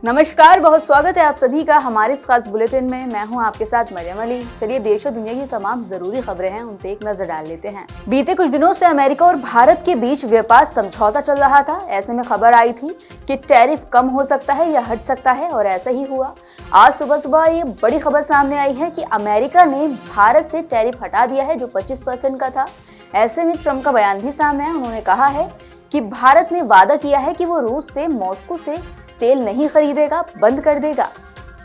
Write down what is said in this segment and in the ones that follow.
नमस्कार, बहुत स्वागत है आप सभी का हमारे इस खास बुलेटिन में। मैं हूं आपके साथ मरियम अली। चलिए देश और दुनिया की तमाम जरूरी खबरें हैं उन पे एक नजर डाल लेते हैं। बीते कुछ दिनों से अमेरिका और भारत के बीच व्यापार समझौता चल रहा था। ऐसे में खबर आई थी कि टैरिफ कम हो सकता है या हट सकता है, और ऐसा ही हुआ। आज सुबह सुबह ये बड़ी खबर सामने आई है कि अमेरिका ने भारत से टैरिफ हटा दिया है जो 25% का था। ऐसे में ट्रम्प का बयान भी सामने है। उन्होंने कहा है कि भारत ने वादा किया है कि वो रूस से मॉस्को से तेल नहीं खरीदेगा, बंद कर देगा।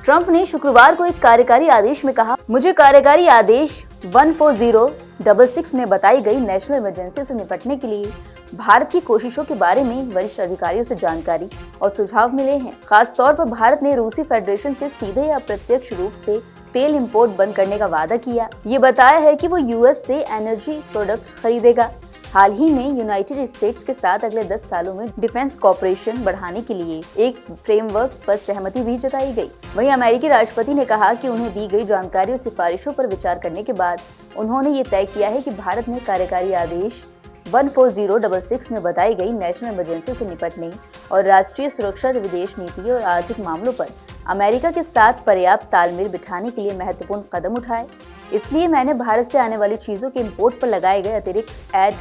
ट्रंप ने शुक्रवार को एक कार्यकारी आदेश में कहा, मुझे कार्यकारी आदेश 14066 में बताई गई नेशनल इमरजेंसी से निपटने के लिए भारत की कोशिशों के बारे में वरिष्ठ अधिकारियों से जानकारी और सुझाव मिले हैं। खास तौर पर भारत ने रूसी फेडरेशन से सीधे या अप्रत्यक्ष रूप से तेल इंपोर्ट बंद करने का वादा किया। ये बताया है कि वो यूएस से एनर्जी प्रोडक्ट्स खरीदेगा। हाल ही में यूनाइटेड स्टेट्स के साथ अगले 10 सालों में डिफेंस कॉपरेशन बढ़ाने के लिए एक फ्रेमवर्क पर सहमति भी जताई गई। वहीं अमेरिकी राष्ट्रपति ने कहा कि उन्हें दी गई जानकारी और सिफारिशों पर विचार करने के बाद उन्होंने ये तय किया है कि भारत ने कार्यकारी आदेश 14066 में बताई गई नेशनल इमरजेंसी से निपटने और राष्ट्रीय सुरक्षा, विदेश नीति और आर्थिक मामलों पर अमेरिका के साथ पर्याप्त तालमेल बिठाने के लिए महत्वपूर्ण कदम उठाए। इसलिए मैंने भारत से आने वाली चीजों के इंपोर्ट पर लगाए गए अतिरिक्त एड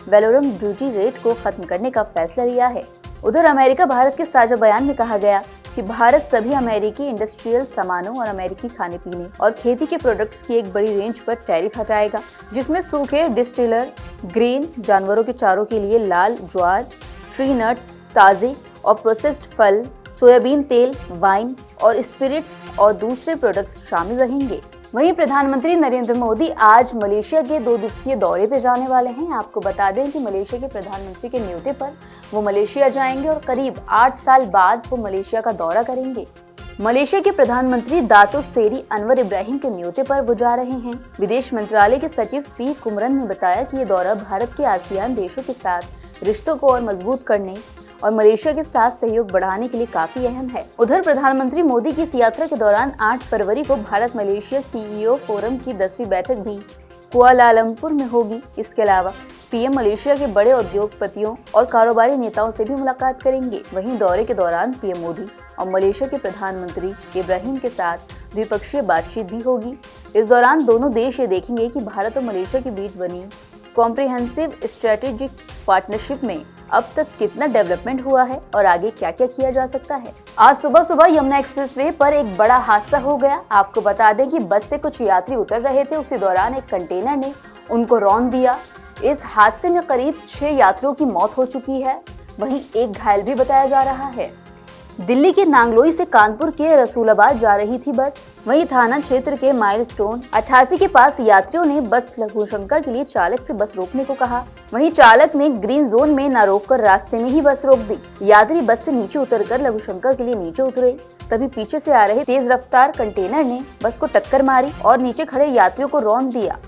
वैलोरम ड्यूटी रेट को खत्म करने का फैसला लिया है। उधर अमेरिका भारत के साझा बयान में कहा गया कि भारत सभी अमेरिकी इंडस्ट्रियल सामानों और अमेरिकी खाने पीने और खेती के प्रोडक्ट्स की एक बड़ी रेंज पर टैरिफ हटाएगा, जिसमें सूखे डिस्टिलर ग्रेन, जानवरों के चारों के लिए लाल ज्वार, ट्री नट्स, ताजे और प्रोसेस्ड फल, सोयाबीन तेल, वाइन और स्पिरिट्स और दूसरे प्रोडक्ट्स शामिल रहेंगे। वहीं प्रधानमंत्री नरेंद्र मोदी आज मलेशिया के 2 दिवसीय दौरे पे जाने वाले हैं। आपको बता दें कि मलेशिया के प्रधानमंत्री के न्योते पर वो मलेशिया जाएंगे और करीब 8 साल बाद वो मलेशिया का दौरा करेंगे। मलेशिया के प्रधानमंत्री दातो सेरी अनवर इब्राहिम के न्योते पर वो जा रहे हैं। विदेश मंत्रालय के सचिव पी कुमरन ने बताया कि ये दौरा भारत के आसियान देशों के साथ रिश्तों को और मजबूत करने और मलेशिया के साथ सहयोग बढ़ाने के लिए काफी अहम है। उधर प्रधानमंत्री मोदी की इस यात्रा के दौरान 8 फरवरी को भारत मलेशिया सीईओ फोरम की 10वीं बैठक भी कुआलालंपुर में होगी। इसके अलावा पीएम मलेशिया के बड़े उद्योगपतियों और कारोबारी नेताओं से भी मुलाकात करेंगे। वहीं दौरे के दौरान पीएम मोदी और मलेशिया के प्रधानमंत्री इब्राहिम के साथ द्विपक्षीय बातचीत भी होगी। इस दौरान दोनों देश ये देखेंगे कि भारत और मलेशिया के बीच बनी कॉम्प्रिहेंसिव स्ट्रेटेजिक पार्टनरशिप में अब तक कितना डेवलपमेंट हुआ है और आगे क्या क्या किया जा सकता है। आज सुबह सुबह यमुना एक्सप्रेसवे पर एक बड़ा हादसा हो गया। आपको बता दें कि बस से कुछ यात्री उतर रहे थे, उसी दौरान एक कंटेनर ने उनको रौंद दिया। इस हादसे में करीब 6 यात्रियों की मौत हो चुकी है, वहीं एक घायल भी बताया जा रहा है। दिल्ली के नांगलोई से कानपुर के रसूलाबाद जा रही थी बस। वहीं थाना क्षेत्र के माइलस्टोन 88 के पास यात्रियों ने बस लघुशंका के लिए चालक से बस रोकने को कहा। वहीं चालक ने ग्रीन जोन में न रोककर रास्ते में ही बस रोक दी। यात्री बस से नीचे उतरकर लघुशंका के लिए नीचे उतरे, तभी पीछे से आ रहे तेज रफ्तार कंटेनर ने बस को टक्कर मारी और नीचे खड़े यात्रियों को रौंद दिया।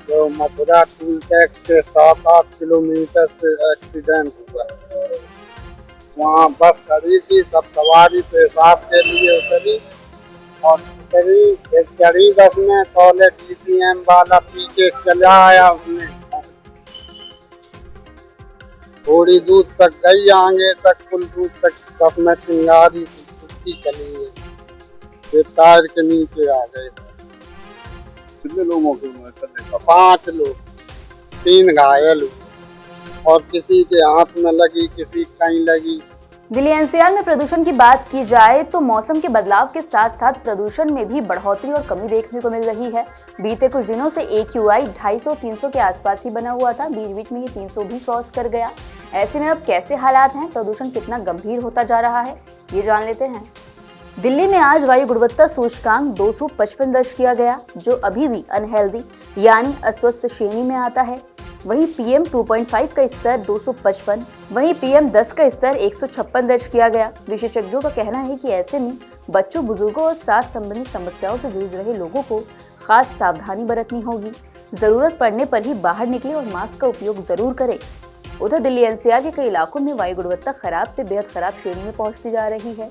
तो मथुरा टूल टैक्स के 7-8 किलोमीटर से एक्सीडेंट हुआ। वहाँ बस खड़ी थी, सब सवारी पेशाब के लिए उतरी और चढ़ी बस में टॉयलेट DCM वाला पी के चला आया। उसने थोड़ी दूर तक गई, आगे तक कुल दूर तक बस में चिंगारी चली है, फिर टायर के नीचे आ गए। कितने लोगों के 5 लोग, 3 घायल हुए और किसी के हाथ में लगी, किसी कहीं लगी। दिल्ली एनसीआर में प्रदूषण की बात की जाए तो मौसम के बदलाव के साथ साथ प्रदूषण में भी बढ़ोतरी और कमी देखने को मिल रही है। बीते कुछ दिनों से AQI 250-300 के आसपास ही बना हुआ था, बीच बीच में ये 300 भी क्रॉस कर गया। ऐसे में अब कैसे हालात हैं, प्रदूषण कितना गंभीर होता जा रहा है, ये जान लेते हैं। दिल्ली में आज वायु गुणवत्ता सूचकांक 255 दर्ज किया गया, जो अभी भी अनहेल्दी यानी अस्वस्थ श्रेणी में आता है। वहीं PM 2.5 का स्तर 255, वहीं PM 10 का स्तर 156 दर्ज किया गया। विशेषज्ञों का कहना है कि ऐसे में बच्चों, बुजुर्गों और सांस संबंधी समस्याओं से जूझ रहे लोगों को खास सावधानी बरतनी होगी। जरूरत पड़ने पर ही बाहर निकले और मास्क का उपयोग जरूर करें। उधर दिल्ली NCR के कई इलाकों में वायु गुणवत्ता खराब से बेहद खराब श्रेणी में पहुंचती जा रही है।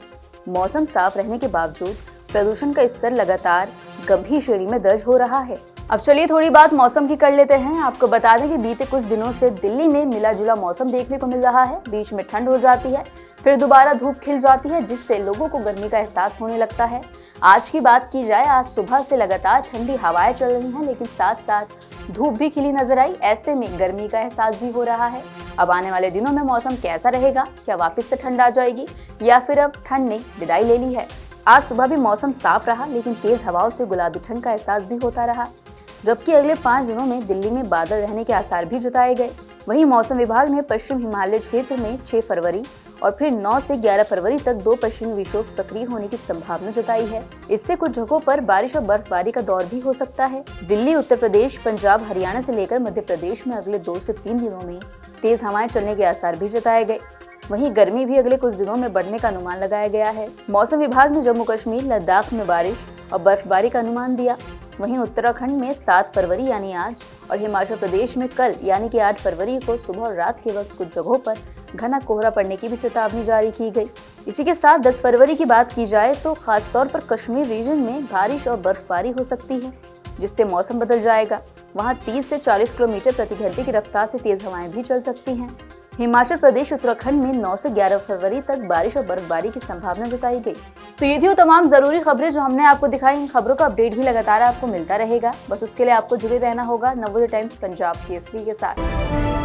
मौसम साफ रहने के बावजूद प्रदूषण का स्तर लगातार गंभीर श्रेणी में दर्ज हो रहा है। अब चलिए थोड़ी बात मौसम की कर लेते हैं। आपको बता दें कि बीते कुछ दिनों से दिल्ली में मिला जुला मौसम देखने को मिल रहा है। बीच में ठंड हो जाती है, फिर दोबारा धूप खिल जाती है, जिससे लोगों को गर्मी का एहसास होने लगता है। आज की बात की जाए, आज सुबह से लगातार ठंडी हवाएं चल रही हैं, लेकिन साथ साथ धूप भी खिली नजर आई। ऐसे में गर्मी का एहसास भी हो रहा है। अब आने वाले दिनों में मौसम कैसा रहेगा? क्या वापस से ठंड आ जाएगी या फिर अब ठंड ने विदाई ले ली है? आज सुबह भी मौसम साफ रहा, लेकिन तेज हवाओं से गुलाबी ठंड का एहसास भी होता रहा। जबकि अगले 5 दिनों में दिल्ली में बादल रहने के आसार भी जताए गए। वहीं मौसम विभाग ने पश्चिम हिमालय क्षेत्र में 6 फरवरी और फिर 9 से 11 फरवरी तक 2 पश्चिमी विक्षोभ सक्रिय होने की संभावना जताई है। इससे कुछ जगहों पर बारिश और बर्फबारी का दौर भी हो सकता है। दिल्ली, उत्तर प्रदेश, पंजाब, हरियाणा से लेकर मध्य प्रदेश में अगले 2 से 3 दिनों में तेज हवाएं चलने के आसार भी जताए गए। वहीं गर्मी भी अगले कुछ दिनों में बढ़ने का अनुमान लगाया गया है। मौसम विभाग ने जम्मू कश्मीर, लद्दाख में बारिश और बर्फबारी का अनुमान दिया। वहीं उत्तराखंड में 7 फरवरी यानी आज और हिमाचल प्रदेश में कल यानी कि 8 फरवरी को सुबह और रात के वक्त कुछ जगहों पर घना कोहरा पड़ने की भी चेतावनी जारी की गई। इसी के साथ 10 फरवरी की बात की जाए तो खासतौर पर कश्मीर रीजन में बारिश और बर्फबारी हो सकती है, जिससे मौसम बदल जाएगा। वहां 30 से 40 किलोमीटर प्रति घंटे की रफ्तार से तेज हवाएं भी चल सकती हैं। हिमाचल प्रदेश, उत्तराखंड में 9 से 11 फरवरी तक बारिश और बर्फबारी की संभावना जताई गई। तो ये थी वो तमाम जरूरी खबरें जो हमने आपको दिखाई। इन खबरों का अपडेट भी लगातार आपको मिलता रहेगा। बस उसके लिए आपको जुड़े रहना होगा नवोदय टाइम्स पंजाब केसरी के साथ।